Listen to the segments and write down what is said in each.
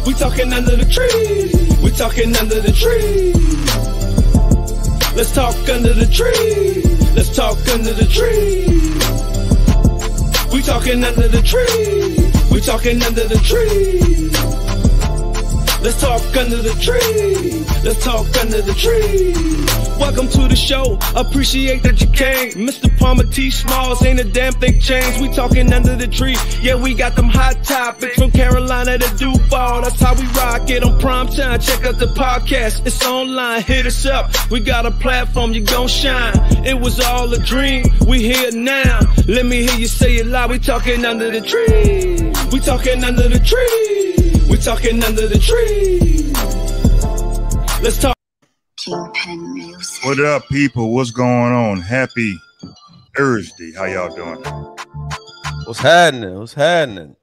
We talking under the tree. We talking under the tree. Let's talk under the tree. Let's talk under the tree. We talking under the tree. We talking under the tree. Let's talk under the tree. Let's talk under the tree. Welcome to the show. Appreciate that you came. Mr. Palmer T. Smalls, ain't a damn thing changed. We talking under the tree. Yeah, we got them hot topics from Carolina to Duval. That's how we rock it on prime time. Check out the podcast. It's online. Hit us up. We got a platform. You gon' shine. It was all a dream. We here now. Let me hear you say it loud. We talking under the tree. We talking under the tree. We talking under the tree. Let's talk. Kingpin Music. What up, people? What's going on? Happy Thursday. How y'all doing? What's happening? What's happening?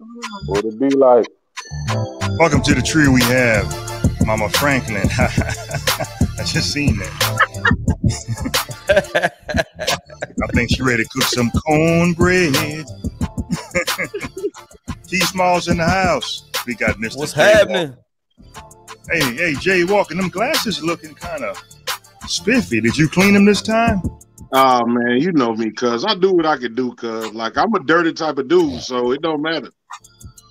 What it be like? Welcome to the tree. We have Mama Franklin. I just seen that. I think she ready to cook some cornbread. T. Smalls in the house. We got Mr. What's Jay happening? Walker. Hey, Jay Walker, them glasses looking kind of spiffy. Did you clean them this time? Oh man, you know me, cuz I do what I can do, cuz like I'm a dirty type of dude, so it don't matter.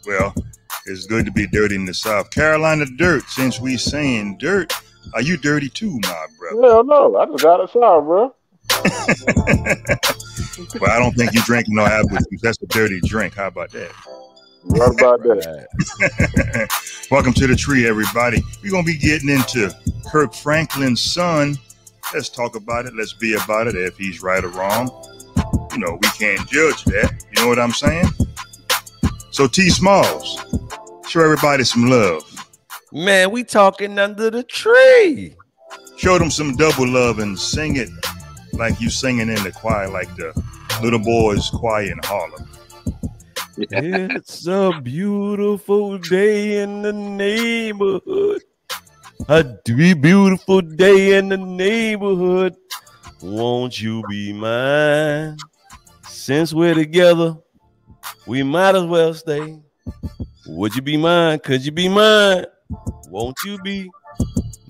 Well, it's good to be dirty in the South Carolina dirt. Since we saying dirt, are you dirty too, my brother? Hell no, I just got a shower, bro. Well, I don't think you drinking no apple juice. That's a dirty drink. How about that? What about that? Welcome to the tree, everybody. We're going to be getting into Kirk Franklin's son. Let's talk about it. Let's be about it. If he's right or wrong, you know, we can't judge that. You know what I'm saying? So, T. Smalls, show everybody some love. Man, we talking under the tree. Show them some double love and sing it like you singing in the choir, like the little boys' choir in Harlem. It's a beautiful day in the neighborhood. A beautiful day in the neighborhood. Won't you be mine? Since we're together, we might as well stay. Would you be mine? Could you be mine? Won't you be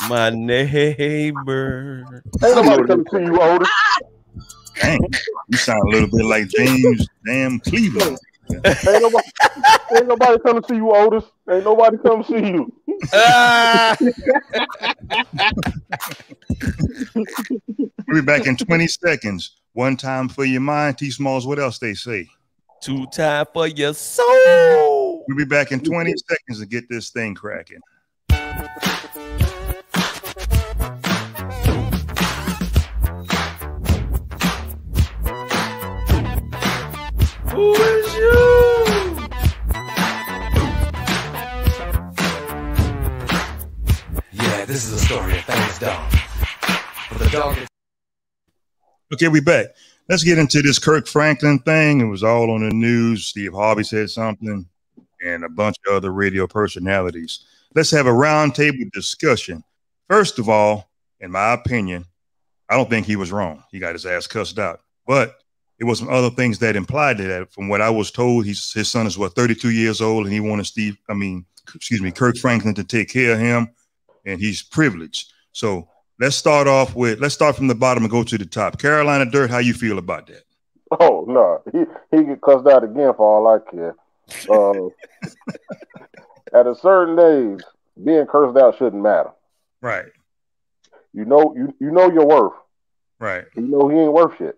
my neighbor? Ain't nobody coming to you, Otis. Dang, you sound a little bit like James damn Cleveland. Ain't nobody coming to you, Otis. Ain't nobody coming to you. We'll be back in 20 seconds. One time for your mind. T. Smalls, what else they say? Two time for your soul. We'll be back in 20 seconds to get this thing cracking. Who is you? Yeah, this is a story of Thanks Dog. For the dog. Okay, we back. Let's get into this Kirk Franklin thing. It was all on the news. Steve Harvey said something and a bunch of other radio personalities. Let's have a roundtable discussion. First of all, in my opinion, I don't think he was wrong. He got his ass cussed out. But it was some other things that implied that. From what I was told, his son is, 32 years old, and he wanted Kirk Franklin to take care of him, and he's privileged. So let's start from the bottom and go to the top. Carolina Dirt, how you feel about that? Oh no, he get cussed out again for all I care. At a certain age, being cursed out shouldn't matter. Right. You know your worth. Right. You know he ain't worth shit.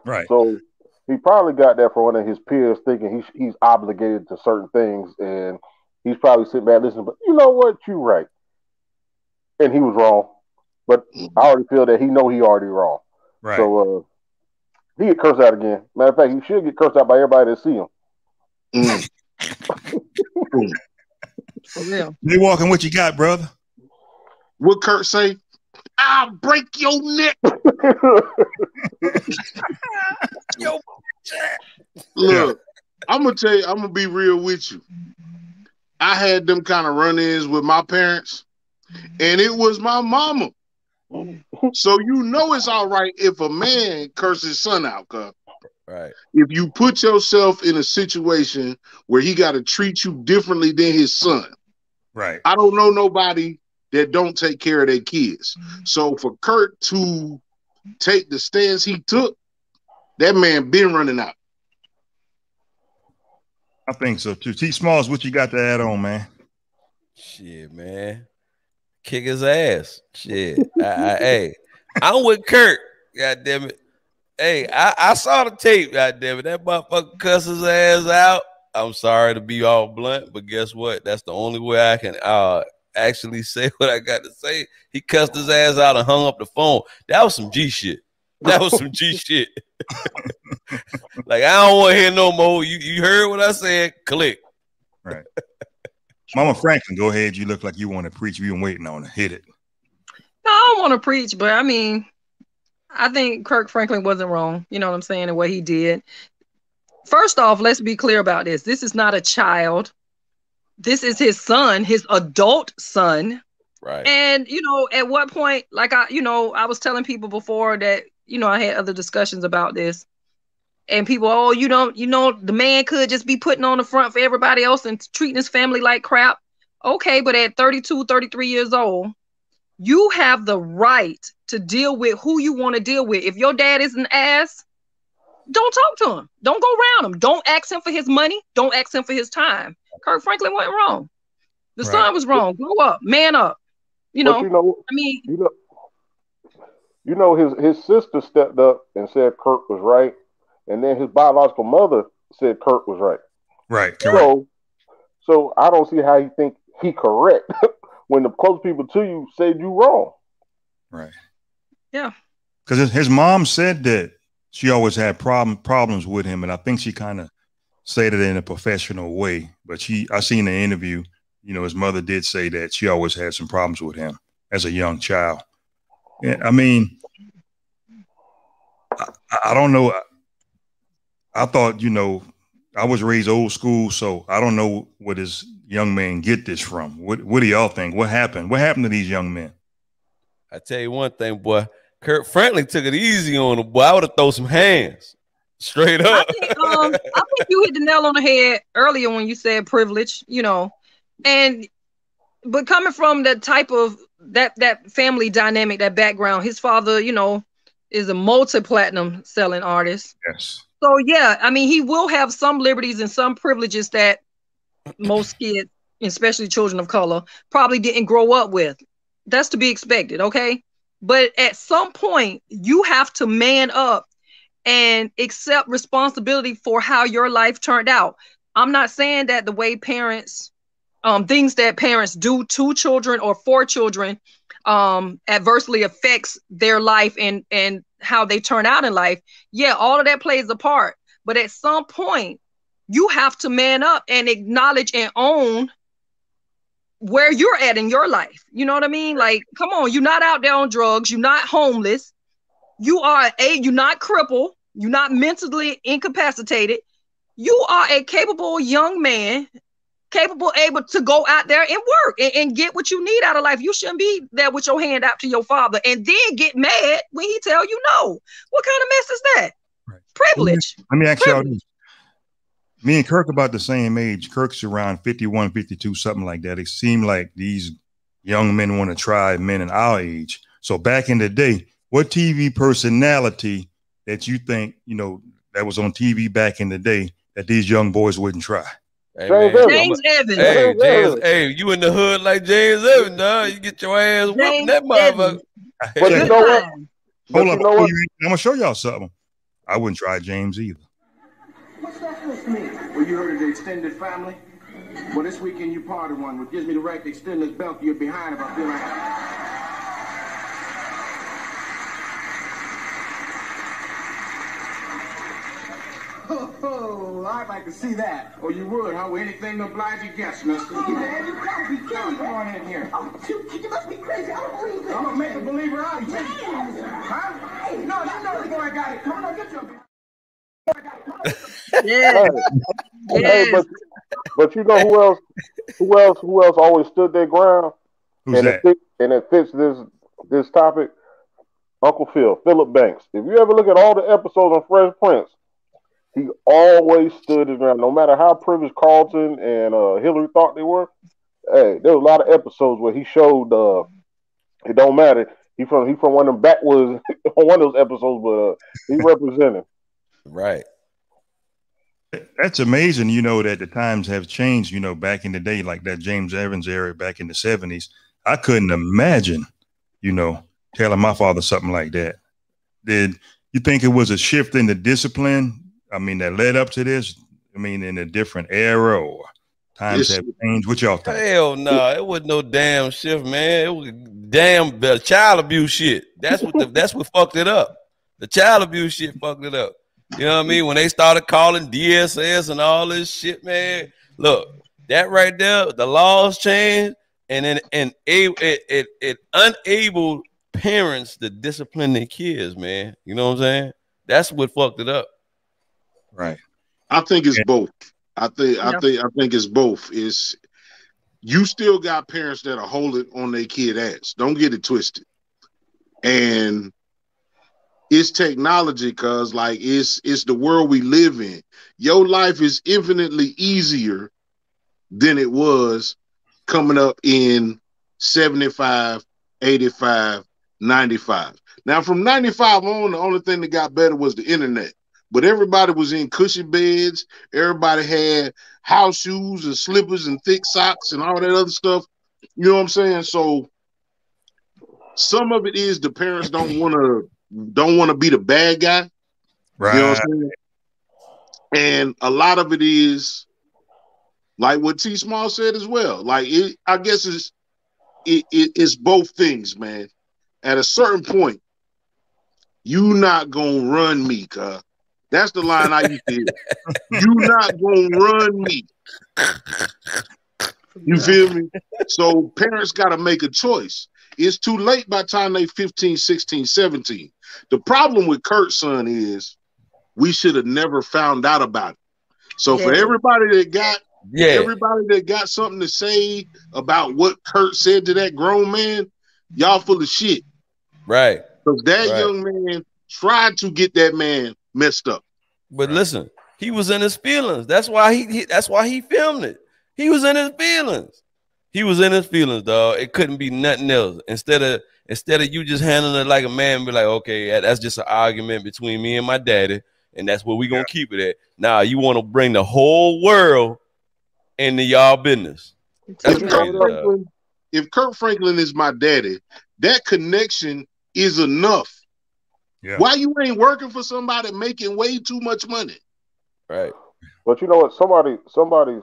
Right. So he probably got that from one of his peers, thinking he's obligated to certain things, and he's probably sitting back listening. But you know what? You're right, and he was wrong. But I already feel that he already wrong. Right. So he get cursed out again. Matter of fact, he should get cursed out by everybody that see him. For real. Jay Walker, what you got, brother? What Kurt say? I'll break your neck. Look, I'm gonna tell you, I'm gonna be real with you. I had them kind of run-ins with my parents, and it was my mama. So you know it's all right if a man curses his son out, cuz. Right. If you put yourself in a situation where he got to treat you differently than his son, Right. I don't know nobody that don't take care of their kids. So for Kirk to take the stance he took, that man been running out. I think so too. T Smalls, what you got to add on, man? Shit, man. Kick his ass. Shit. Hey, I'm with Kirk. God damn it. Hey, I saw the tape. God damn it. That motherfucker cuss his ass out. I'm sorry to be all blunt, but guess what? That's the only way I can actually say what I got to say. He cussed his ass out and hung up the phone. That was some G shit. That was some G shit. Like, I don't want to hear no more. You heard what I said? Click. Right. Mama Franklin, go ahead. You look like you want to preach. You've been waiting on it. Hit it. No, I don't want to preach, but I mean, I think Kirk Franklin wasn't wrong. You know what I'm saying? And what he did. First off, let's be clear about this. This is not a child. This is his son, his adult son. Right. And, you know, at what point, like I was telling people before that, you know, I had other discussions about this. And people, the man could just be putting on the front for everybody else and treating his family like crap. Okay, but at 32, 33 years old, you have the right to deal with who you want to deal with. If your dad is an ass, don't talk to him. Don't go around him. Don't ask him for his money. Don't ask him for his time. Kirk Franklin wasn't wrong. The son was wrong. Grow up. Man up. You know, I mean. His sister stepped up and said Kirk was right. And then his biological mother said Kirk was right. Right. Correct. So I don't see how you think he correct when the close people to you said you wrong. Right. Yeah. Because his mom said that she always had problems with him, and I think she kind of said it in a professional way. But I seen the interview. You know, his mother did say that she always had some problems with him as a young child. Yeah, I mean, I don't know. I thought, you know, I was raised old school, so I don't know where this young man get this from. What do y'all think? What happened? What happened to these young men? I tell you one thing, boy. Kirk Franklin took it easy on him, boy. I would have thrown some hands straight up. I think you hit the nail on the head earlier when you said privilege, you know, but coming from that type of that family dynamic, that background, his father, you know, is a multi-platinum selling artist. Yes. So yeah, I mean, he will have some liberties and some privileges that most kids, especially children of color, probably didn't grow up with. That's to be expected, okay? But at some point, you have to man up and accept responsibility for how your life turned out. I'm not saying that the way parents, things that parents do to children or for children adversely affects their life and how they turn out in life. Yeah, all of that plays a part. But at some point, you have to man up and acknowledge and own where you're at in your life. You know what I mean? Like, come on, you're not out there on drugs. You're not homeless. You're not crippled. You're not mentally incapacitated. You are a capable young man, able to go out there and work and get what you need out of life. You shouldn't be there with your hand out to your father and then get mad when he tell you no. What kind of mess is that? Right. Privilege. Let me ask y'all this. Me and Kirk about the same age. Kirk's around 51, 52, something like that. It seemed like these young men want to try men in our age. So back in the day, what TV personality that you think, you know, that was on TV back in the day that these young boys wouldn't try? Hey, James Evans. Hey, James, you in the hood like James Evans, dog. You get your ass whooping that motherfucker. But you know what? Hold up. I'm going to show y'all something. I wouldn't try James either. What's that supposed to mean? Well, you heard of the extended family? Well, this weekend you part of one, which gives me the right to extend this belt to your behind if I feel like... Oh, I'd like to see that. Oh, you would, huh? Well, anything to oblige your guests, mister. Oh, man, you gotta be kidding. Come on in here. Oh, you must be crazy. I don't believe it. I'm gonna make a believer out of you. James. Huh? No, you know the boy got it. Come on, get your... Yeah. Hey, but you know who else always stood their ground? Who's that? It fits this topic. Uncle Philip Banks. If you ever look at all the episodes on Fresh Prince, he always stood his ground. No matter how privileged Carlton and Hillary thought they were, Hey, there was a lot of episodes where he showed. It don't matter. He from one of them backwoods on one of those episodes, but he represented. Right. That's amazing, that the times have changed, back in the day, like that James Evans era back in the 70s. I couldn't imagine, telling my father something like that. Did you think it was a shift in the discipline? I mean, that led up to this? I mean, in a different era or times have changed? What y'all think? Hell no, it wasn't no damn shift, man. It was damn the child abuse shit. That's what fucked it up. The child abuse shit fucked it up. You know what I mean? When they started calling DSS and all this shit, man. Look, that right there, the laws changed, and then it enabled parents to discipline their kids, man. You know what I'm saying? That's what fucked it up. Right. I think it's both. I think it's both. It's you still got parents that are holding on their kid ass. Don't get it twisted. And it's technology, cause like it's the world we live in. Your life is infinitely easier than it was coming up in 75, 85, 95. Now from 95 on, the only thing that got better was the internet. But everybody was in cushy beds. Everybody had house shoes and slippers and thick socks and all that other stuff. You know what I'm saying? So some of it is the parents don't want to be the bad guy. Right. You know what I'm saying? And a lot of it is like what T Small said as well. Like I guess it's both things, man. At a certain point, you not gonna run me, cuz. That's the line I used to hear. You not gonna run me. You feel me? So parents got to make a choice. It's too late by the time they 15, 16, 17. The problem with Kurt's son is we should have never found out about it. So for everybody that got something to say about what Kurt said to that grown man, y'all full of shit. Right. Because that young man tried to get that man messed up. But listen, he was in his feelings. That's why he filmed it. He was in his feelings. He was in his feelings, dog. It couldn't be nothing else. Instead of you just handling it like a man and be like, okay, that's just an argument between me and my daddy, and that's where we gonna keep it at. Now you want to bring the whole world into y'all business. That's crazy, if Kurt Franklin is my daddy, that connection is enough. Yeah. Why you ain't working for somebody making way too much money? Right. But you know what? Somebody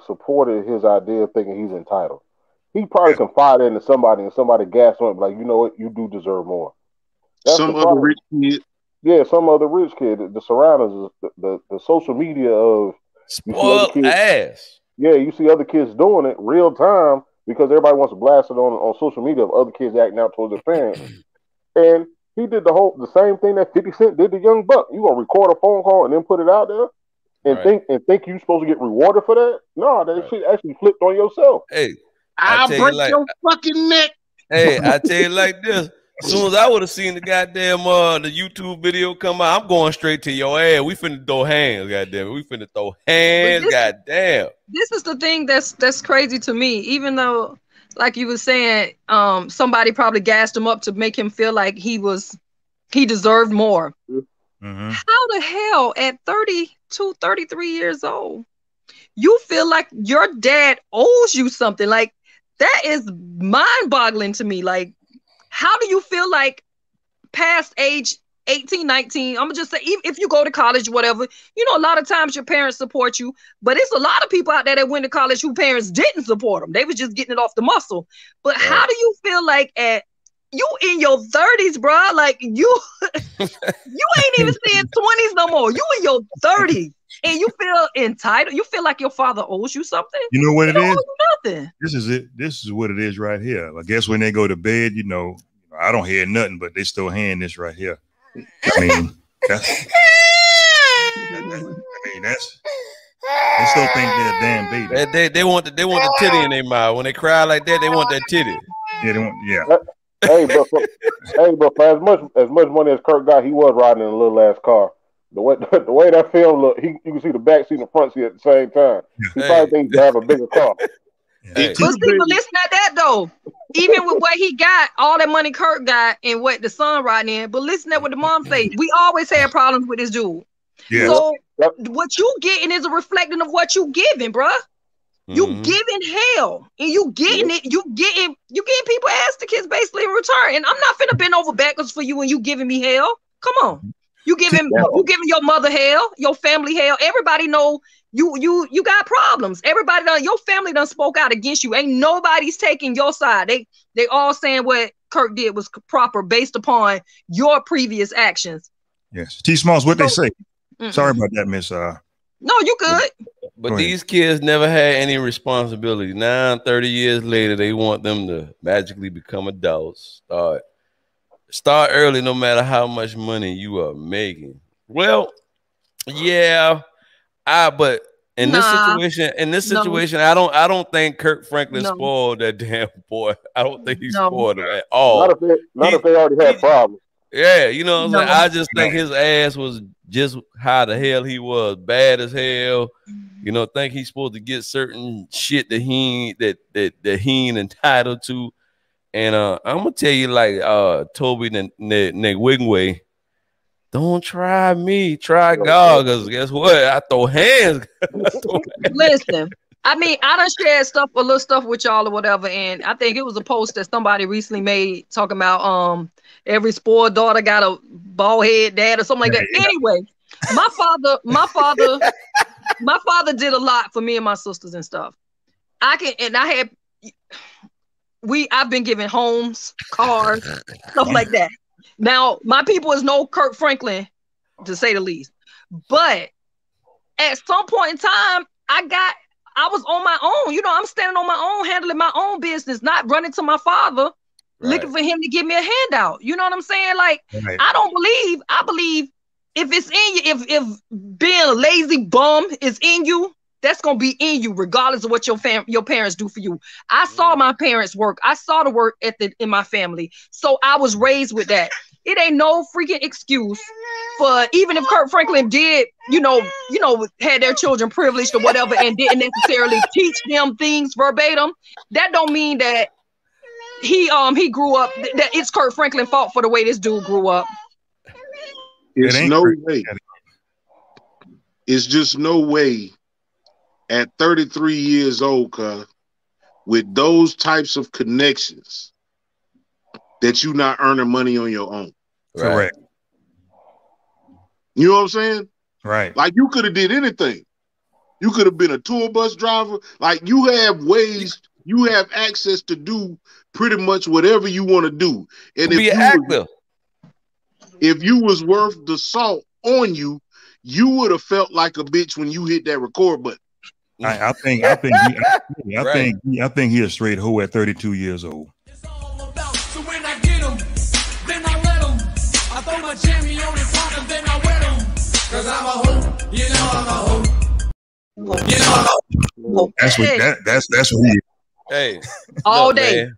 supported his idea thinking he's entitled. He probably confided into somebody and somebody gassed him up like, you know what? You do deserve more. That's some other rich kid. Yeah, some other rich kid. The surroundings, the social media of spoiled ass. Yeah, you see other kids doing it real time because everybody wants to blast it on social media of other kids acting out towards their parents. And he did the same thing that 50 Cent did to Young Buck. You gonna record a phone call and then put it out there and think you're supposed to get rewarded for that? No, that shit actually flipped on yourself. Hey, I'll break your fucking neck. Hey, I tell you like this. As soon as I would have seen the goddamn the YouTube video come out, I'm going straight to your ass. We finna throw hands, goddamn. We finna throw hands, goddamn. This is the thing that's crazy to me. Even though, like you were saying, somebody probably gassed him up to make him feel like he deserved more. Mm-hmm. How the hell at 32, 33 years old, you feel like your dad owes you something? Like, that is mind-boggling to me. Like, how do you feel like past age 18, 19, I'm gonna just say, even if you go to college, whatever, a lot of times your parents support you, but it's a lot of people out there that went to college whose parents didn't support them. They was just getting it off the muscle. But how do you feel like at you in your 30s, bro? Like you ain't even seeing 20s no more. You in your 30s. And you feel entitled. You feel like your father owes you something. You know what it is? Nothing. This is it. This is what it is right here. I guess when they go to bed, I don't hear nothing, but they still hearing this right here. I mean, that's. They still think they're a damn baby. They want the titty in their mouth. When they cry like that, they want that titty. Yeah, they want. Hey, but for as much money as Kurt got, he was riding in a little ass car. The way that film look, you can see the back seat and the front seat at the same time. He probably thinks to have a bigger car. It But could see, have but listen at that though. Even with what he got, all that money Kirk got, and what the son riding in. But listen at what the mom say. We always had problems with this dude. Yeah. So what you getting is a reflection of what you giving, bruh. You giving hell, and you getting it. You getting people ass to kiss basically in return. And I'm not finna bend over backwards for you when you giving me hell. Come on, you giving your mother hell, your family hell. Everybody know you got problems. Everybody done, your family done spoke out against you. Ain't nobody's taking your side. They all saying what Kirk did was proper based upon your previous actions. Yes, T. Smalls, what they say. Sorry about that, Miss. No, you good. But these kids never had any responsibility. Now, 30 years later, they want them to magically become adults. Start early, no matter how much money you are making. Well, yeah, but in this situation, I don't think Kirk Franklin spoiled that damn boy. I don't think he spoiled him at all. Not if they already had problems. Yeah, you know what I'm saying? I just think his ass was just how the hell he was, bad as hell. You know, think he's supposed to get certain shit that he ain't entitled to. And I'm gonna tell you, like Toby Nwigwe, don't try me, try God, because guess what? I throw hands. Listen, I mean, I done shared a little stuff with y'all or whatever, and I think it was a post that somebody recently made talking about every spoiled daughter got a bald head dad or something like that. Anyway, my father did a lot for me and my sisters and stuff. I've been given homes, cars, stuff like that. Now, my people is no Kirk Franklin, to say the least. But at some point in time, I was on my own. You know, I'm standing on my own, handling my own business, not running to my father, looking for him to give me a handout. You know what I'm saying? Like, I believe if it's in you, if being a lazy bum is in you, that's gonna be in you, regardless of what your parents do for you. I saw my parents work. I saw the work ethic in my family, so I was raised with that. It ain't no freaking excuse for, even if Kirk Franklin did, you know, had their children privileged or whatever, and didn't necessarily teach them things verbatim. That don't mean that he grew up. That it's Kirk Franklin's fault for the way this dude grew up. It's no way. It's just no way. At 33 years old, with those types of connections, that you not earning money on your own. Correct. You know what I'm saying? Right. Like, you could have did anything. You could have been a tour bus driver. Like, you have ways, you have access to do pretty much whatever you want to do. And be an actor. If you was worth the salt on you, you would have felt like a bitch when you hit that record button. I think he a straight hoe at 32 years old. It's all about, so when I get him, then I let him. I throw my jammy on his heart and then I wet him. Cause I'm a hoe, you know I'm a hoe. You know I'm a hoe. That's what he is. Hey, all day. Man.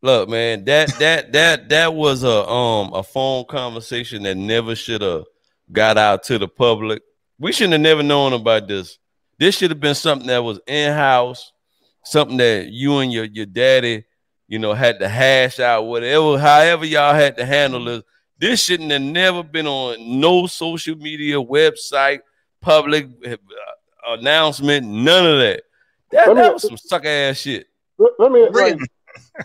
Look, man, that was a phone conversation that never should have got out to the public. We shouldn't have never known about this. This should have been something that was in-house, something that you and your daddy, you know, had to hash out, whatever, however y'all had to handle this. This shouldn't have never been on no social media, website, public announcement, none of that. That was some sucker-ass shit. Let me,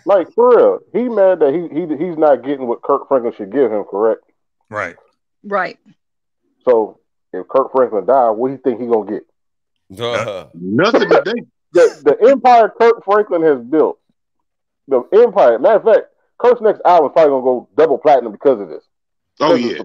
like, for real, he mad that he's not getting what Kirk Franklin should give him, correct? Right. Right. So, if Kirk Franklin died, what do you think he gonna get? Nothing today. The empire Kirk Franklin has built, the empire. Matter of fact, Kirk's next album is probably gonna go double platinum because of this. Oh yeah,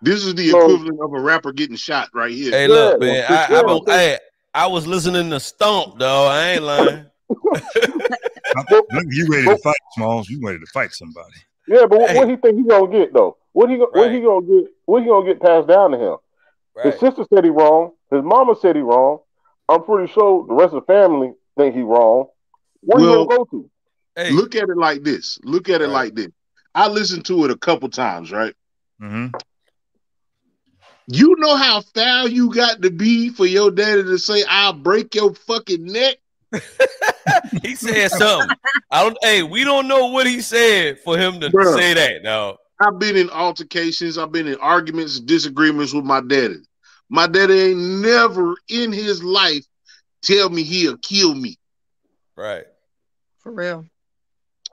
this is the equivalent of a rapper getting shot right here. Hey, look, man, I was listening to Stomp, though. I ain't lying. You ready to fight, Smalls? You ready to fight somebody? Yeah, but what he think he gonna get though? What he gonna get passed down to him? Right. His sister said he wrong. His mama said he wrong. I'm pretty sure the rest of the family think he wrong. Where you gonna go to? Hey. Look at it like this. Look at it like this. I listened to it a couple times, right? Mm-hmm. You know how foul you got to be for your daddy to say, "I'll break your fucking neck"? He said something. Hey, we don't know what he said for him to say that. No, I've been in altercations. I've been in arguments, disagreements with my daddy. My daddy ain't never in his life tell me he'll kill me. Right. For real.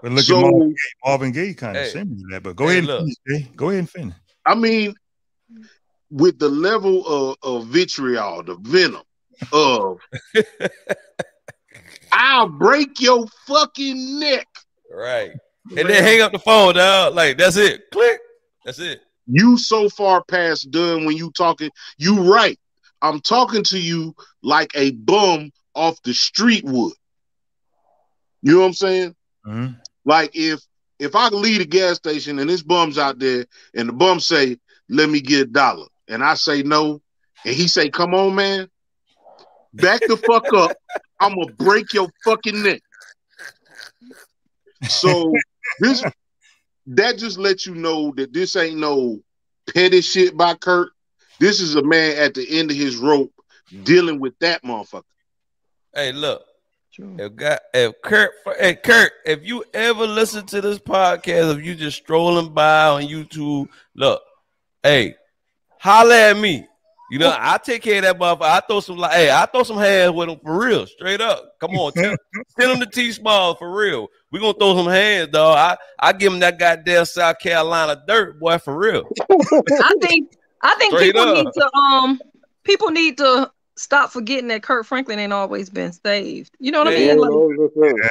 But look at Marvin Gaye kind of similar to that. But go ahead and finish, Jay. Go ahead and finish. I mean, with the level of vitriol, the venom of I'll break your fucking neck. Right. And then hang up the phone, dog. Like, that's it. Click. That's it. You so far past done when you talking. You right. I'm talking to you like a bum off the street would. You know what I'm saying? Mm-hmm. Like if I leave the gas station and this bum's out there and the bum say, let me get $1. And I say no. And he say, come on, man. Back the fuck up. I'm going to break your fucking neck. So that just lets you know that this ain't no petty shit by Kurt. This is a man at the end of his rope dealing with that motherfucker. Hey, look. Kurt, if you ever listen to this podcast, if you just strolling by on YouTube, look, hey, holler at me. You know, I take care of that motherfucker. I throw some hands with him for real, straight up. Come on, send him to T Small for real. We gonna throw some hands, dog. I give him that goddamn South Carolina dirt, boy, for real. I think people need to stop forgetting that Kurt Franklin ain't always been saved. You know what I mean?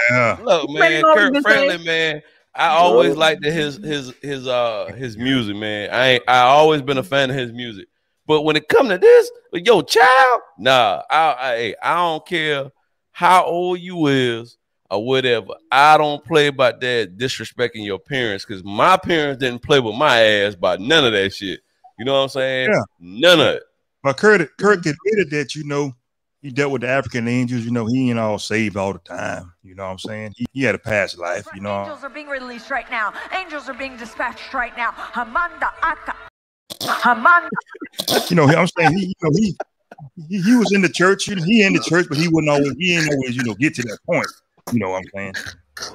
Yeah. Look, man, Kurt Franklin, man. I always liked his music, man. I always been a fan of his music. But when it comes to this, yo, child, nah, I don't care how old you is or whatever. I don't play about that disrespecting your parents, because my parents didn't play with my ass about none of that shit. You know what I'm saying? Yeah. None of it. But Kurt admitted that, you know, he dealt with the African angels. You know, he ain't all saved all the time. You know what I'm saying? He had a past life, you know. Angels are being released right now. Angels are being dispatched right now. Hamanda Aka. Hamanda. You know, I'm saying he was in the church. He in the church, but he ain't always, you know, get to that point. You know what I'm saying?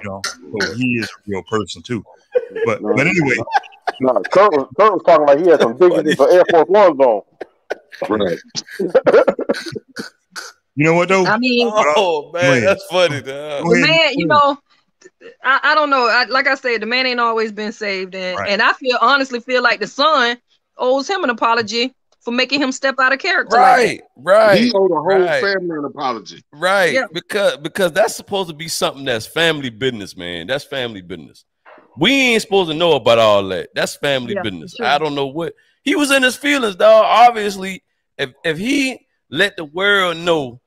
You know, so he is a real person too. But anyway. No, Kurt was talking like he had some dignity for Air Force Ones on. Right. You know what though? I mean, man, that's funny. Man, you know, I don't know. Like I said, the man ain't always been saved, and I honestly feel like the son owes him an apology for making him step out of character. Right. He owed the whole family an apology. Right. Yeah. Because that's supposed to be something that's family business, man. That's family business. We ain't supposed to know about all that. That's family business. Sure. I don't know what he was in his feelings, dog. Obviously, if he let the world know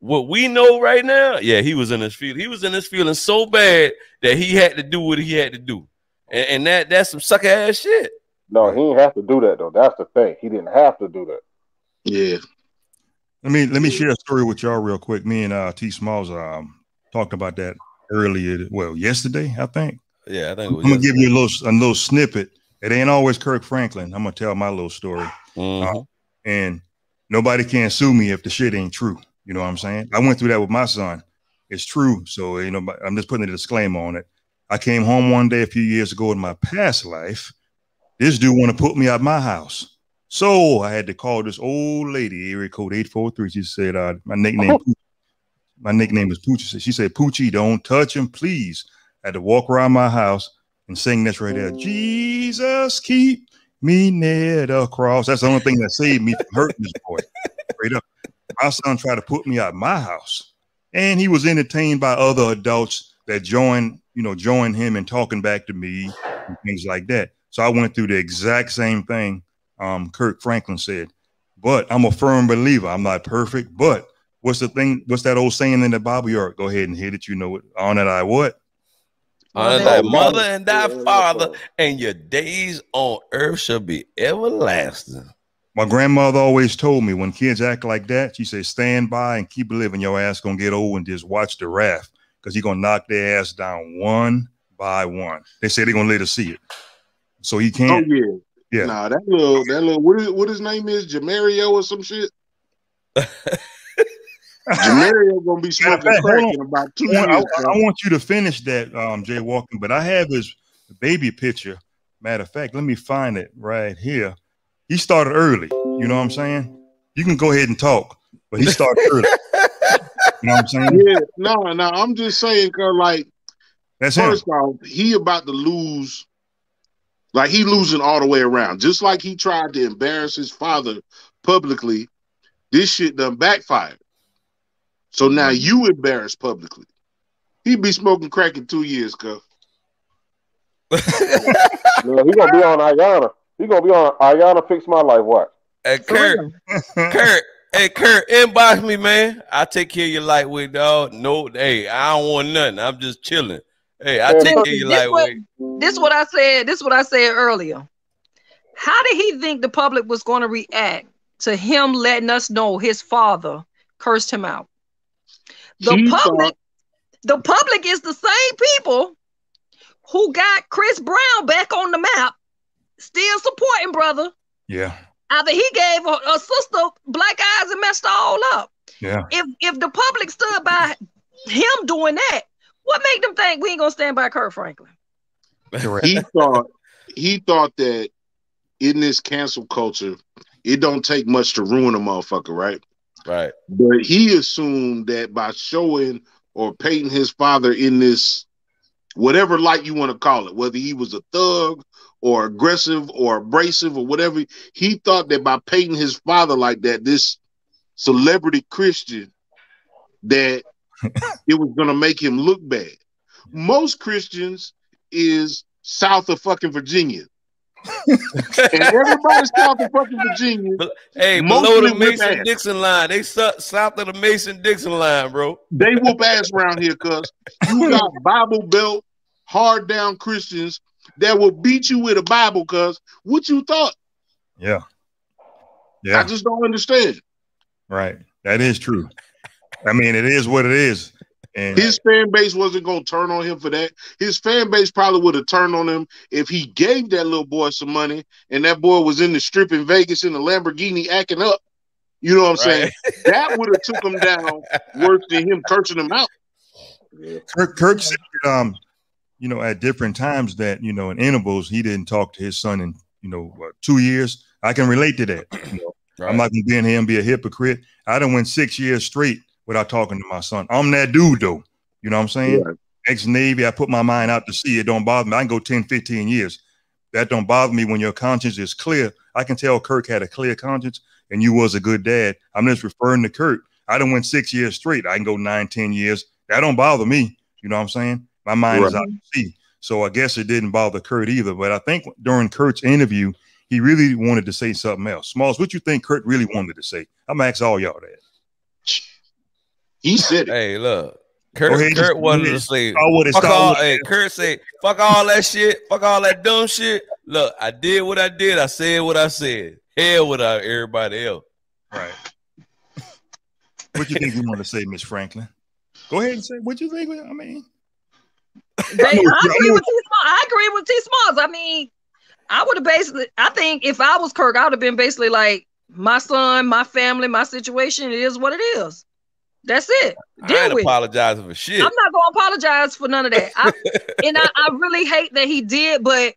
what we know right now, he was in his feelings. He was in his feelings so bad that he had to do what he had to do, and that's some sucker ass shit. No, he didn't have to do that though. That's the thing. He didn't have to do that. Yeah. Let me share a story with y'all real quick. Me and T Smalls talked about that earlier. Well, yesterday, I think. Yeah, I think. I'm gonna give you a little snippet. It ain't always Kirk Franklin. I'm gonna tell my little story, and nobody can sue me if the shit ain't true. You know what I'm saying? I went through that with my son. It's true. So you know, I'm just putting a disclaimer on it. I came home one day a few years ago in my past life. This dude want to put me out my house. So I had to call this old lady, area code 843. She said, my nickname is Poochie. She said, Poochie, don't touch him, please. I had to walk around my house and sing this right there. Jesus, keep me near the cross. That's the only thing that saved me from hurting this boy. Straight up. My son tried to put me out my house. And he was entertained by other adults that joined him and talking back to me and things like that. So I went through the exact same thing Kirk Franklin said. But I'm a firm believer. I'm not perfect. But what's that old saying in the Bible? Go ahead and hit it. You know it. Honor thy what? Honor thy mother and thy father, and your days on earth shall be everlasting. My grandmother always told me when kids act like that, she said, stand by and keep living. Your ass gonna get old and just watch the wrath, because you're gonna knock their ass down one by one. They say they're gonna let us see it. So he can't. Oh, yeah. Nah, that little what his name is, Jamario or some shit. Jamario gonna be smoking crack in about 2 years. I want you to finish that, Jay Walker, but I have his baby picture. Matter of fact, let me find it right here. He started early. You know what I'm saying? You can go ahead and talk, but he started early. You know what I'm saying? Yeah, no, I'm just saying, cause like, that's first off, he about to lose. Like he losing all the way around. Just like he tried to embarrass his father publicly, this shit done backfired. So now you embarrassed publicly. He be smoking crack in 2 years, cuz. Yeah, he gonna be on Ayana. He gonna be on Ayana Fix My Life. What? Hey, Kurt, inbox me, man. I take care of your lightweight, dog. No, hey, I don't want nothing. I'm just chilling. Hey, I take care of your lightweight. This what I said. This what I said earlier. How did he think the public was going to react to him letting us know his father cursed him out? The public is the same people who got Chris Brown back on the map, still supporting brother. Yeah. After he gave a sister black eyes and messed all up. Yeah. If the public stood by him doing that, what made them think we ain't gonna stand by Kirk Franklin? He thought that in this cancel culture, it don't take much to ruin a motherfucker, right? Right. But he assumed that by showing or painting his father in this, whatever light you want to call it, whether he was a thug or aggressive or abrasive or whatever, he thought that by painting his father like that, this celebrity Christian, that it was going to make him look bad. Most Christians is south of fucking Virginia. And everybody south of fucking Virginia. Hey, below the Mason-Dixon line. They south of the Mason-Dixon line, bro. They whoop ass around here, cuz you got Bible Belt, hard down Christians that will beat you with a Bible, cuz what you thought? Yeah. Yeah. I just don't understand. Right. That is true. I mean, it is what it is. And his fan base wasn't going to turn on him for that. His fan base probably would have turned on him if he gave that little boy some money and that boy was in the strip in Vegas in a Lamborghini acting up. You know what I'm saying? That would have took him down worse than him cursing him out. Kirk said, you know, at different times that, you know, in intervals, he didn't talk to his son in, you know, 2 years. I can relate to that. You know, I'm not going to be in here and be a hypocrite. I done went 6 years straight without talking to my son. I'm that dude, though. You know what I'm saying? Yeah. Ex-Navy, I put my mind out to sea. It don't bother me. I can go 10, 15 years. That don't bother me when your conscience is clear. I can tell Kirk had a clear conscience and you was a good dad. I'm just referring to Kirk. I done went 6 years straight. I can go 9, 10 years. That don't bother me. You know what I'm saying? My mind is out to sea. So I guess it didn't bother Kurt either. But I think during Kurt's interview, he really wanted to say something else. Smalls, what you think Kurt really wanted to say? I'm going to ask all y'all that. He said it. Hey, look. Kurt wanted to say, Kurt said, fuck all that shit. Fuck all that dumb shit. Look, I did what I did. I said what I said. Hell with everybody else. Right. What you think you want to say, Miss Franklin? Go ahead and say what you think. I mean, I agree with T. Smalls. I mean, I would have basically, I think if I was Kirk, I would have been basically like, my son, my family, my situation, it is what it is. That's it. I ain't apologizing for shit. I'm not going to apologize for none of that. I really hate that he did, but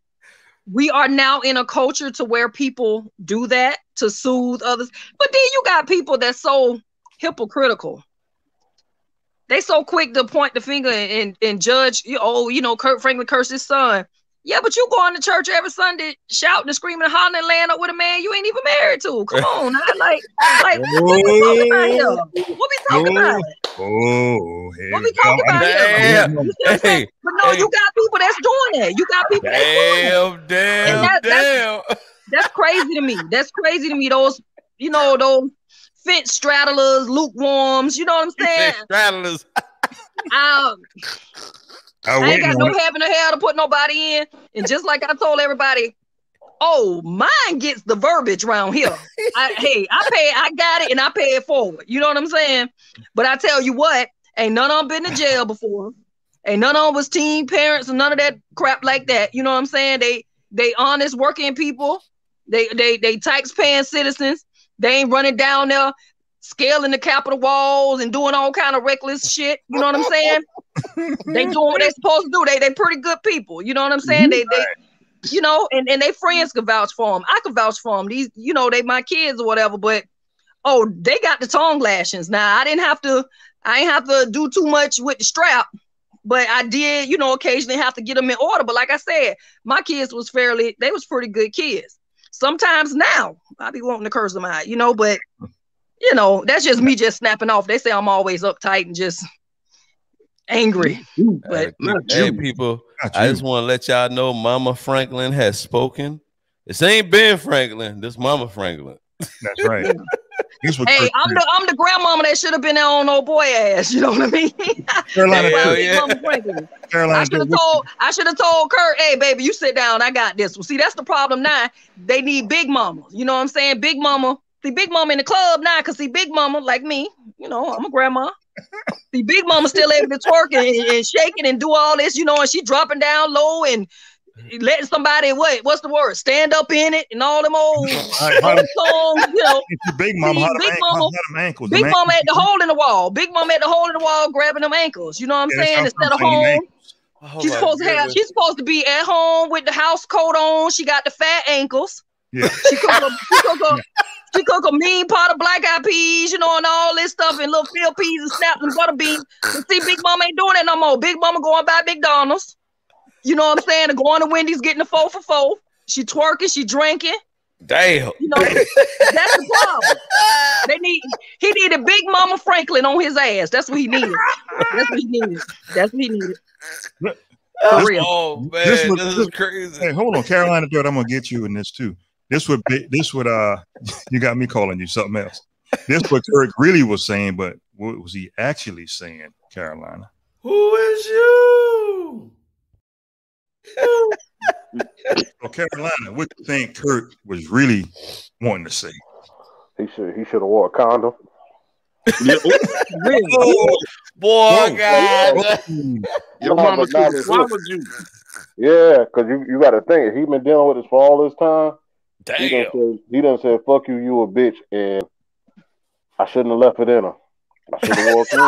we are now in a culture to where people do that to soothe others. But then you got people that's so hypocritical. They so quick to point the finger and judge, Kirk Franklin cursed his son. Yeah, but you going to church every Sunday shouting and screaming and hollering and laying up with a man you ain't even married to. Come on, like what we talking about here? What we talking about? What we talking about here? But no, you got people that's doing that. You got people that's doing that. Damn. That's crazy to me. That's crazy to me. Those fence straddlers, lukewarms, you know what I'm saying? Straddlers. I ain't got no heaven or hell to put nobody in. And just like I told everybody, mine gets the verbiage around here. I got it and I pay it forward. You know what I'm saying? But I tell you what, ain't none of them been to jail before. Ain't none of them was teen parents and none of that crap like that. You know what I'm saying? They honest working people. They tax paying citizens. They ain't running down there scaling the Capitol walls and doing all kind of reckless shit. You know what I'm saying? They doing what they supposed to do. They pretty good people. You know what I'm saying? They you know, and they friends can vouch for them. I can vouch for them. These, you know, they my kids or whatever. But they got the tongue lashings. Now I ain't have to do too much with the strap. But I did, you know, occasionally have to get them in order. But like I said, my kids was pretty good kids. Sometimes now I be wanting to curse them out, you know, but you know, that's just me just snapping off. They say I'm always uptight and just angry. But hey, people, I just want to let y'all know Mama Franklin has spoken. This ain't Ben Franklin, this Mama Franklin. That's right. Hey, I'm the grandmama that should have been there on old boy ass. You know what I mean? Carolina, I should have told Kurt, hey baby, you sit down. I got this. Well, see, that's the problem now. They need big mama. You know what I'm saying? Big mama. See, big mama in the club now, cause see, big mama like me. You know, I'm a grandma. See, big mama still able to twerk and shaking and do all this. You know, and she dropping down low and letting somebody what's the word? Stand up in it and all them old songs, you know. Big mama, Big mama at the hole in the wall. Big mama at the hole in the wall grabbing them ankles. You know what I'm saying? Instead of home. She's supposed to be at home with the house coat on. She got the fat ankles. Yeah. She cook a mean pot of black eyed peas, you know, and all this stuff, and little field peas and snaps and butter beans. But see, Big Mama ain't doing that no more. Big Mama going by McDonald's. You know what I'm saying? And going to Wendy's getting a 4 for $4. She twerking, she drinking. Damn. You know, that's the problem. He needed Big Mama Franklin on his ass. That's what he needed. For real. Oh man, this is crazy. Hey, hold on, Carolina Dirt, I'm gonna get you in this too. This would you got me calling you something else. This what Kirk really was saying, but what was he actually saying, Carolina? Who is you? So Carolina, what do you think Kurt was really wanting to say? He should have wore a condom. Boy, God. Your mama swallowed you. Yeah, because you got to think, he been dealing with this for all this time. Damn. He done said, fuck you, you a bitch, and I shouldn't have left it in her. I should have walked in.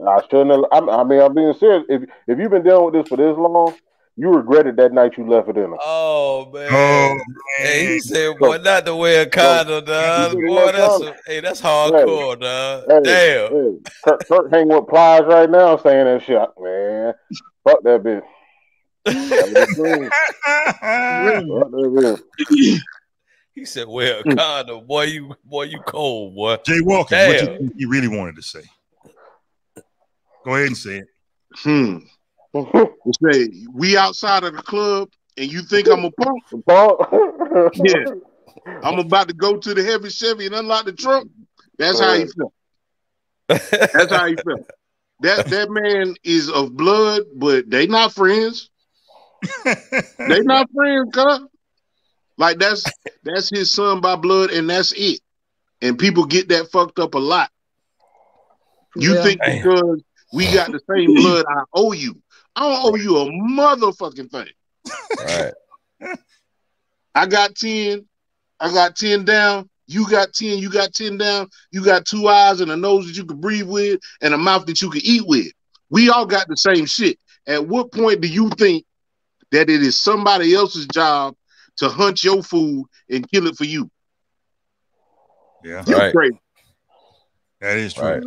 I shouldn't have. I mean, I'm being serious. If you've been dealing with this for this long, you regretted that night you left it in her. Oh man! Hey, he said, "Boy, not to wear a condom, dog. Boy, that's hardcore, dog. Damn." Kurt hang with Plies right now, saying that shit, man. Fuck that bitch. He said, "Wear a condom, boy. You cold, boy." Jay Walker, what you think he really wanted to say? Go ahead and say it. Say, we outside of the club and you think I'm a punk? Yeah. I'm about to go to the heavy Chevy and unlock the trunk. That's how he felt. That's how he felt. That man is of blood, but they not friends. They not friends, cuz. Like that's his son by blood, and that's it. And people get that fucked up a lot. You think because we got the same blood, I owe you. I don't owe you a motherfucking thing. Right. I got 10. I got 10 down. You got 10. You got 10 down. You got 2 eyes and a nose that you can breathe with and a mouth that you can eat with. We all got the same shit. At what point do you think that it is somebody else's job to hunt your food and kill it for you? Yeah. You're crazy. That is true. Right.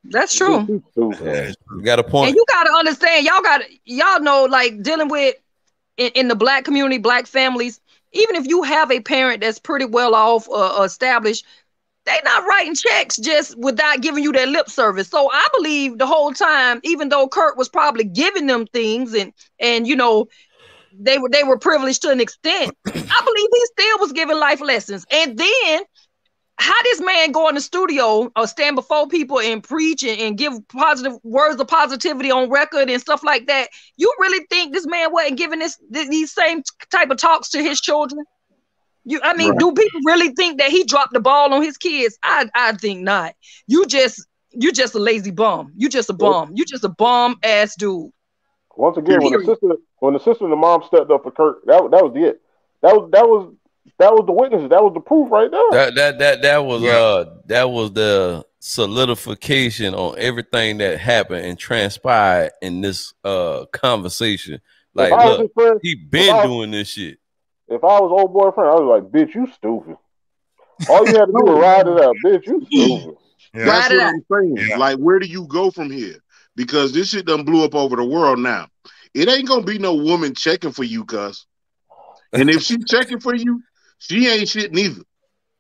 That's true. Yeah, you got a point. And you gotta understand, y'all know, like dealing with in the black community, black families, even if you have a parent that's pretty well off established, they not writing checks just without giving you their lip service. So I believe the whole time, even though Kurt was probably giving them things and you know, they were privileged to an extent, I believe he still was giving life lessons. And then how this man go in the studio or stand before people and preach and give positive words of positivity on record and stuff like that? You really think this man wasn't giving these same type of talks to his children? Do people really think that he dropped the ball on his kids? I think not. You just a lazy bum. You just a bum. You just a bum ass dude. Once again, when the sister and the mom stepped up for Kurt, that was it. That was That was the witnesses. That was the proof right there. That was the solidification on everything that happened and transpired in this conversation. Like, look, he been doing this shit. If I was old boyfriend, I was like, bitch, you stupid. All you had to do was ride it out, bitch, you stupid. Yeah. That's what I'm saying. Yeah. Like, where do you go from here? Because this shit done blew up over the world now. It ain't gonna be no woman checking for you, cuz. And if she checking for you, she ain't shit neither.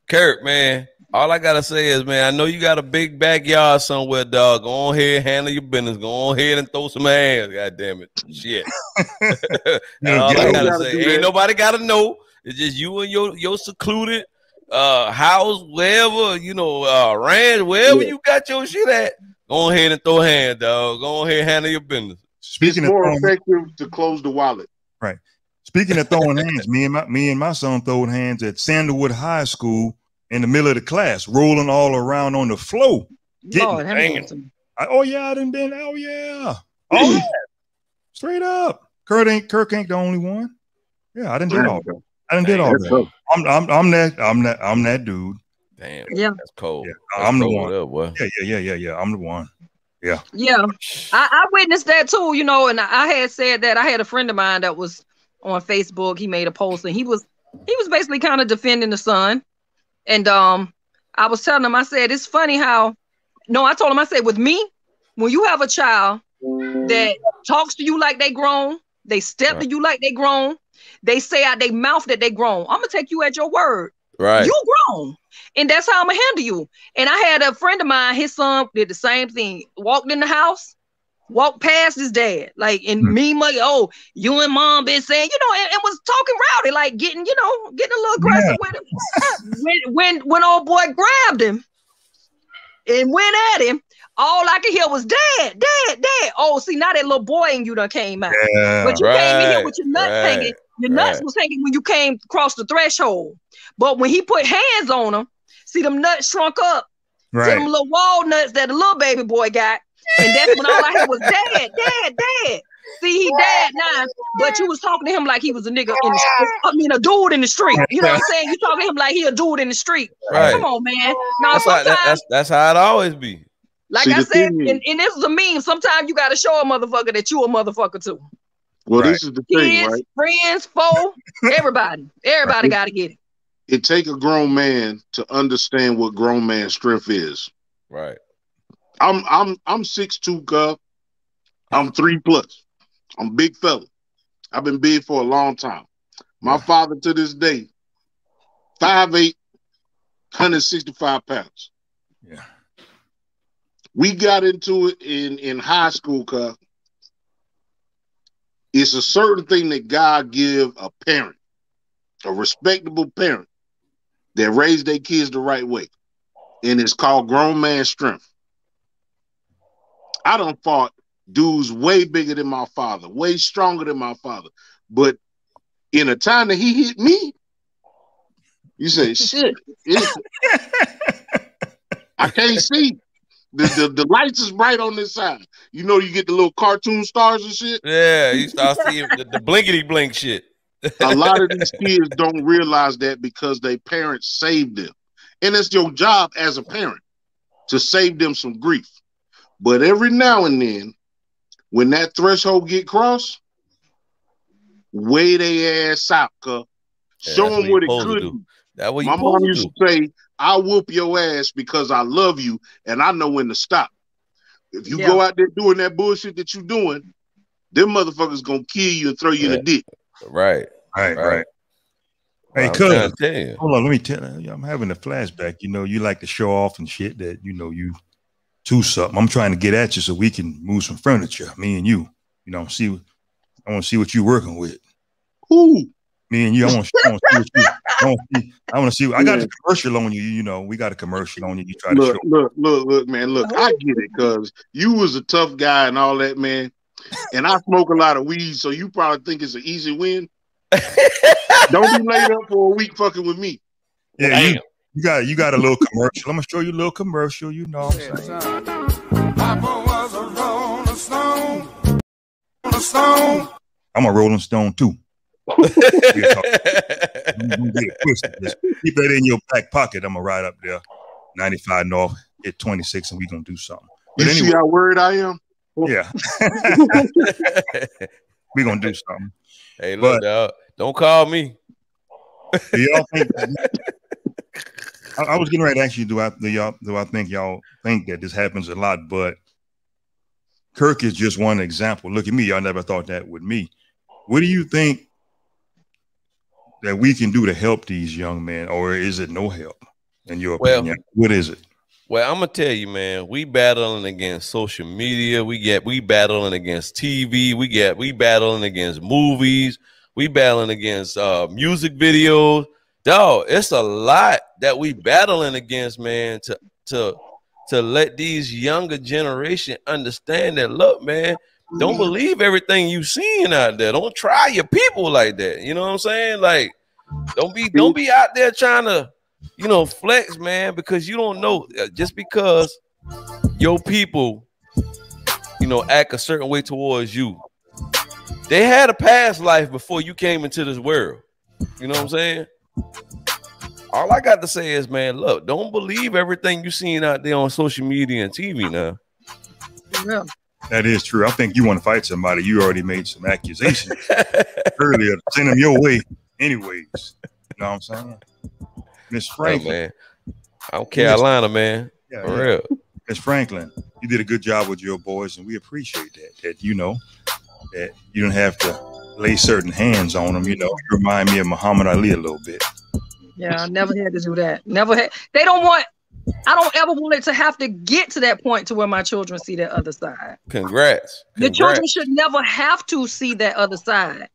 Kurt, man, all I gotta say is, man, I know you got a big backyard somewhere, dog. Go on ahead, handle your business. Go on ahead and throw some hands. God damn it, shit. All I gotta say, ain't nobody gotta know. It's just you and your secluded house, wherever, you know, ranch, wherever you got your shit at. Go ahead and throw hands, dog. Go ahead and handle your business. Speaking it's more effective to close the wallet. Right. Speaking of throwing hands, me and my son throwed hands at Sandalwood High School in the middle of the class, rolling all around on the floor. Oh yeah, I done been. Oh yeah. Oh yeah. Straight up. Kirk ain't the only one. Yeah, I done did all that. I done did all that. I'm that dude. Damn. Yeah. That's cold. Yeah, that's I'm cold the one. up, Yeah. I'm the one. Yeah. Yeah. I witnessed that too, you know, and I had said that I had a friend of mine that was on Facebook. He made a post and he was basically kind of defending the son. And I was telling him, I said, it's funny how, I told him, I said, with me, when you have a child that talks to you like they grown, they step to you like they grown, they say out their mouth that they grown, I'm gonna take you at your word. Right. You grown. And that's how I'm gonna handle you. And I had a friend of mine, his son did the same thing. Walked in the house, walked past his dad, like, and me, oh, you and mom been saying, you know, and was talking rowdy, like getting a little aggressive with him. when old boy grabbed him and went at him, all I could hear was dad. Oh, see, now that little boy in you done came out. Yeah, but you came in here with your nuts hanging. Your nuts was hanging when you came across the threshold. But when he put hands on him, see them nuts shrunk up to them little walnuts that the little baby boy got. And that's when all I heard was dad. See, he dad now, but you was talking to him like he was a nigga in the street. I mean, a dude in the street. You know what I'm saying? You talking to him like he a dude in the street. Right. Come on, man. Now, that's how it always be. Like I said, and this is a meme. Sometimes you got to show a motherfucker that you a motherfucker too. Well, this is the thing, Kids, right? Friends, foe, everybody got to get it. It take a grown man to understand what grown man strength is. Right. I'm 6'2", Gov. I'm 3+. I'm a big fella. I've been big for a long time. My father to this day, 5'8", 165 pounds. Yeah. We got into it in high school, cuz. It's a certain thing that God give a parent, a respectable parent, that raised their kids the right way. And it's called grown man strength. I done fought dudes way bigger than my father, way stronger than my father. But in a time that he hit me, you say, shit. I can't see. The lights is bright on this side. You know, you get the little cartoon stars and shit. Yeah, you start seeing the blinkety blink shit. A lot of these kids don't realize that because their parents saved them. And it's your job as a parent to save them some grief. But every now and then, when that threshold get crossed, weigh their ass out, cuz. Show them what it could do. My mom used to say, I'll whoop your ass because I love you and I know when to stop. If you go out there doing that bullshit that you doing, them motherfuckers gonna kill you and throw you in the dick. Right. Hey, cuz, hold on, let me tell you, I'm having a flashback. You know, you like to show off and shit that, you know, you do something. I'm trying to get at you so we can move some furniture, me and you. You know, I want to see what you're working with. Who? Me and you. I want to see what you. I want to see. I got the commercial on you. You know, we got a commercial on you. You try to show. Look, man. Look, I get it, cuz you was a tough guy and all that, man. And I smoke a lot of weed, so you probably think it's an easy win. Don't be laid up for a week fucking with me. Yeah, you got a little commercial. I'm gonna show you a little commercial. You know what I'm saying? Papa was a Rolling Stone. I'm a Rolling Stone too. Don't get it twisted. Just keep that in your back pocket. I'm gonna ride up there, 95 North, hit 26, and we gonna do something. But you anyway, see how worried I am? Yeah. We gonna do something. Hey, look, dog, don't call me. Do y'all think? I was getting ready to ask you, do I think y'all think that this happens a lot? But Kirk is just one example. Look at me. Y'all never thought that with me. What do you think that we can do to help these young men, or is it no help in your opinion? What is it? Well, I'm gonna tell you, man, we battling against social media. We battling against TV. We battling against movies. We battling against music videos. Dog, it's a lot that we battling against, man, to let these younger generation understand that, look, man, don't believe everything you seeing out there. Don't try your people like that. You know what I'm saying? Like, don't be out there trying to, you know, flex, man, because you don't know. Just because your people, you know, act a certain way towards you, they had a past life before you came into this world. You know what I'm saying? All I got to say is, man, look, don't believe everything you seeing out there on social media and TV now. Yeah. That is true. I think you want to fight somebody. You already made some accusations earlier. Send them your way anyways. You know what I'm saying? Miss Franklin. Oh, man. I'm Carolina, man. Yeah, for real. Miss Franklin, you did a good job with your boys, and we appreciate that. That you know that you don't have to lay certain hands on them. You know, you remind me of Muhammad Ali a little bit. Yeah, I never had to do that. Never had. They don't want. I don't ever want it to have to get to that point to where my children see that other side. Congrats. The children should never have to see that other side.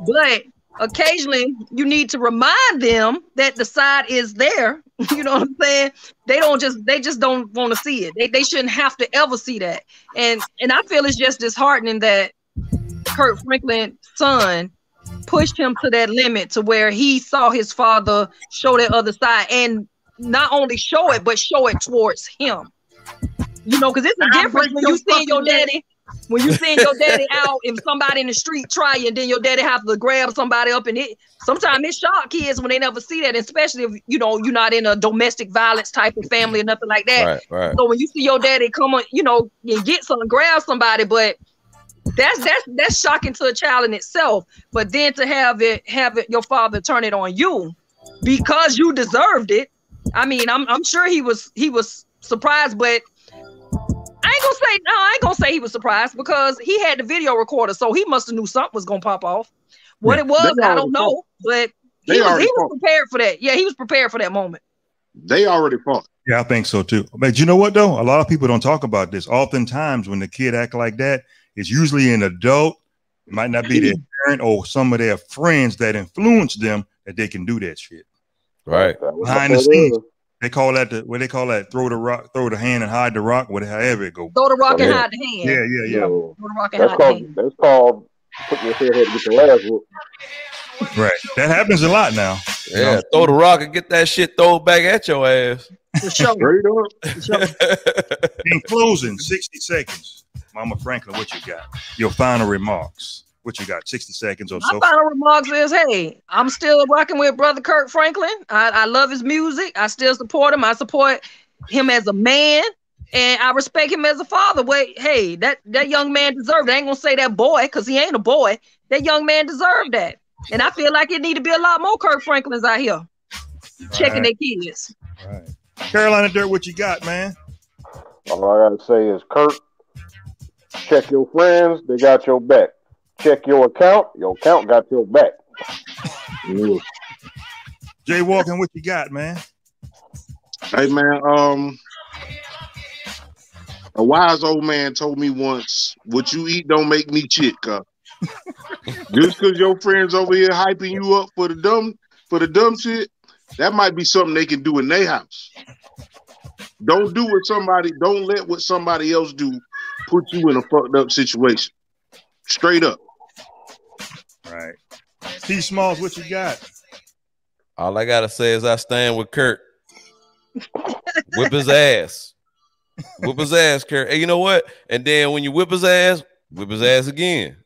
But occasionally you need to remind them that the side is there. You know what I'm saying? They just don't want to see it. They shouldn't have to ever see that. And I feel it's just disheartening that Kirk Franklin's son pushed him to that limit to where he saw his father show that other side, and not only show it, but show it towards him. You know, because it's a difference when you see your daddy. When you send your daddy out and somebody in the street try you, and then your daddy have to grab somebody up, and sometimes it shock kids when they never see that, especially if you know you're not in a domestic violence type of family or nothing like that. Right. So when you see your daddy come on, you know, and get some, grab somebody, but that's shocking to a child in itself. But then to have it your father turn it on you because you deserved it. I mean, I'm sure he was surprised, but I ain't gonna say he was surprised because he had the video recorder, so he must have knew something was gonna pop off. What it was, I don't know, but he was prepared for that. Yeah, he was prepared for that moment. They already fought. Yeah, I think so too. But you know what though? A lot of people don't talk about this. Oftentimes, when the kid act like that, it's usually an adult. It might not be their parent or some of their friends that influence them that they can do that shit. Right. Behind the scenes. They call that throw the rock, throw the hand and hide the rock, however it goes. Throw the rock and hide the hand. Yeah. Throw the rock and hide the hand. That's called putting your head to get your ass whooped. Right. That happens a lot now. Yeah, throw the rock and get that shit thrown back at your ass. For sure. In closing, 60 seconds. Mama Franklin, what you got? Your final remarks. What you got? 60 seconds or so. My final remarks is, hey, I'm still rocking with Brother Kirk Franklin. I love his music. I still support him. I support him as a man, and I respect him as a father. But hey, that young man deserved it. I ain't gonna say that boy because he ain't a boy. That young man deserved that. And I feel like it need to be a lot more Kirk Franklins out here checking their kids. Right. Carolina Dirt, what you got, man? All I gotta say is, Kirk, check your friends. They got your back. Check your account got your back. Jay Walken, what you got, man? Hey, man, a wise old man told me once, what you eat don't make me chick, just because your friends over here hyping you up for the dumb shit, that might be something they can do in their house. Don't let what somebody else do put you in a fucked up situation. Straight up. Right. T Smalls, what you got? All I gotta say is I stand with Kurt. Whip his ass. Whip his ass, Kurt. Hey, you know what? And then when you whip his ass again.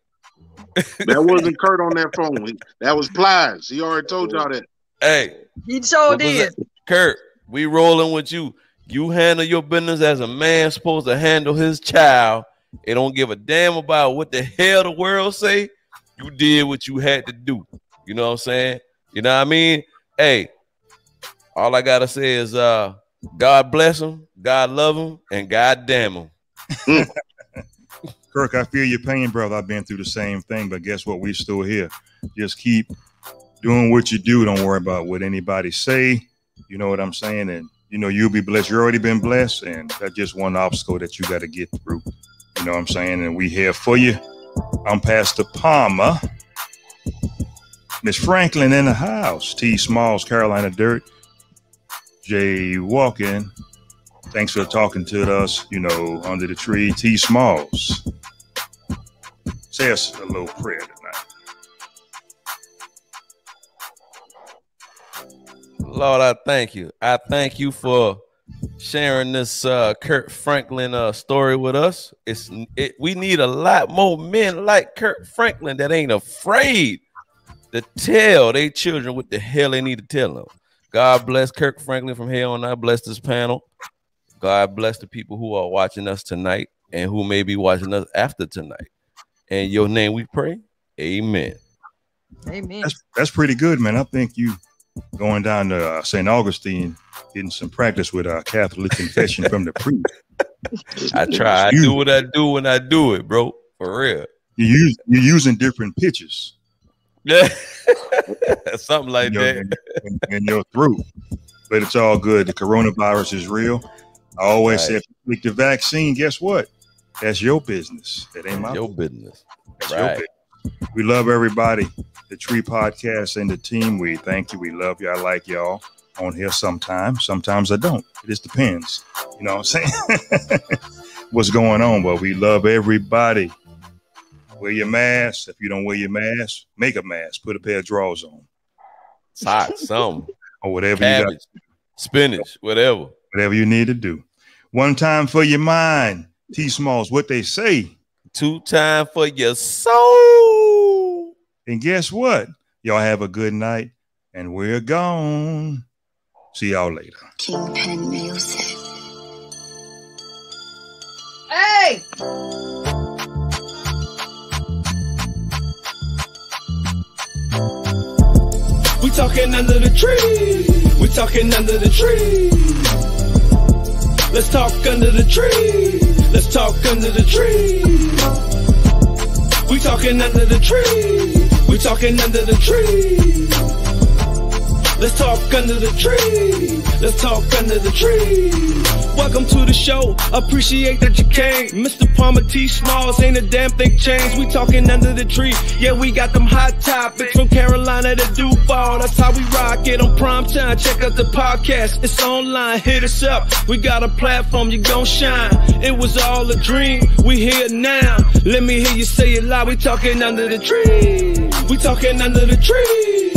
That wasn't Kurt on that phone. That was Plies. He already told y'all that. Hey, He sure did. Kurt, we rolling with you. You handle your business as a man supposed to handle his child. It don't give a damn about what the hell the world say. You did what you had to do. You know what I'm saying? You know what I mean? Hey, all I gotta say is God bless him, God love him, and God damn him. Kirk, I feel your pain, brother. I've been through the same thing, but guess what? We still here. Just keep doing what you do. Don't worry about what anybody say. You know what I'm saying? And you know, you'll be blessed. You've already been blessed, and that's just one obstacle that you got to get through. You know what I'm saying? And we here for you. I'm Pastor Palmer. Miss Franklin in the house. T. Smalls, Carolina Dirt. Jay Walking. Thanks for talking to us, you know, under the tree. T. Smalls. Say us a little prayer tonight. Lord, I thank you. I thank you for sharing this Kurt Franklin story with us. We need a lot more men like Kurt Franklin that ain't afraid to tell their children what the hell they need to tell them. God bless Kurt Franklin from here on out. Bless this panel. God bless the people who are watching us tonight and who may be watching us after tonight. In your name we pray. Amen. Amen. That's pretty good, man. I think you going down to St. Augustine, getting some practice with our Catholic confession from the priest. I try. I do what I do when I do it, bro. For real. You're using different pitches. Yeah. Something like that. In your throat. But it's all good. The coronavirus is real. I always say if you take the vaccine, guess what? That's your business. That ain't my business. That's your business. We love everybody. The Tree Podcast and the team. We thank you. We love you. I like y'all on here sometimes. Sometimes I don't. It just depends. You know what I'm saying? What's going on? But we love everybody. Wear your mask. If you don't wear your mask, make a mask. Put a pair of drawers on. Socks, something. Or whatever Cabbage, you got. Spinach, whatever. Whatever you need to do. One time for your mind. T. Smalls, what they say. 2 times for your soul. And guess what? Y'all have a good night. And we're gone. See y'all later. Kingpin Music. Hey! We talking under the tree. We talking under the tree. Let's talk under the tree. Let's talk under the tree. We talking under the tree. We talking under the tree. Let's talk under the tree. Let's talk under the tree. Welcome to the show. Appreciate that you came. Mr. Palmer T. Smalls, ain't a damn thing changed. We talking under the tree. Yeah, we got them hot topics from Carolina to Duval. That's how we rock it on prime time. Check out the podcast. It's online. Hit us up. We got a platform. You gon' shine. It was all a dream. We here now. Let me hear you say it loud. We talking under the tree. We talking under the tree.